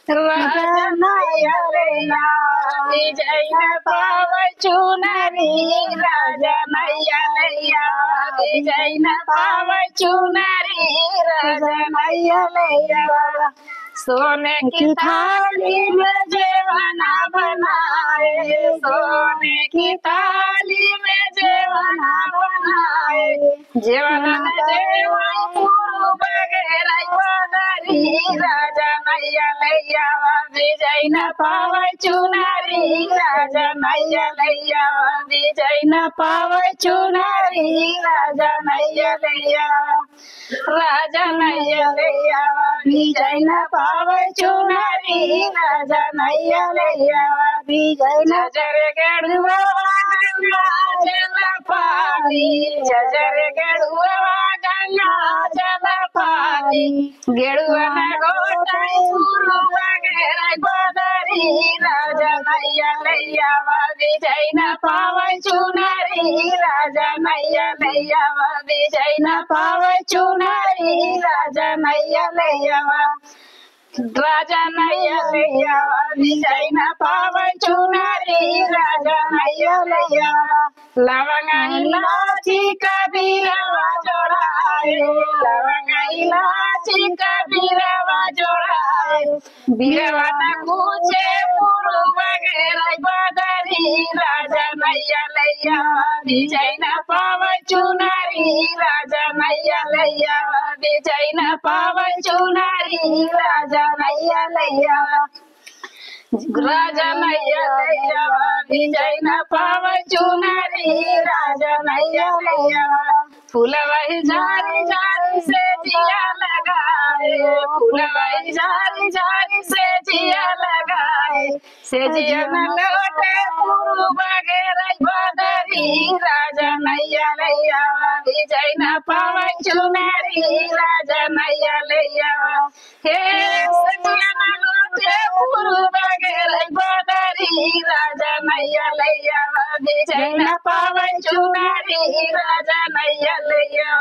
राजनयलेया विजय पावचुनरी राजनयलेया विजय पावचुनरी राजनयलेया सोने की थाली में जेवना बनाए सोने की थाली में जेवना बनाए जेवना जेवन पुरु बगेरा पदरी राजनयलेया विजय न पावचुनरी राजनयलेया विजय न पावचुनरी राजनयलेया राजनयलेया विजय न पावचुनरी राजनयलेया विजय न जर गढ़ुआ गंगा जल पानी जर गढ़ुआ गंगा जल पानी गेरुआ न गोटाई पुरु बगेरा पदरी राजनयलेया विजय न पावचुनरी राजनयलेया विजय न पावचुनरी राजनयलेया राजनयलेया विजय न पावचुनरी राजनयलेया लवंग इलाची कबीरवा जोड़ाए लवंग इलाची कबीरवा जोड़ाए बीरवा न पूछे पुरु बगेरा पदरी राजनयलेया विजय न पावचुनरी राजनयलेया विजय न पावचुनरी राजनयलेया राजनयलेया विजय न पावचुनरी राजनयलेया फूलवही झारी झारी से जिया लगाए फूलवही झारी झारी से जिया लगाए से जिया न लौटे पुरु बगेरा पदरी राजनयलेया विजय न पावचुनरी राजनयलेया हे सजिया न लौटे पुरु बगेरा पदरी राजनयलेया विजय न पावचुनरी राजनयलेया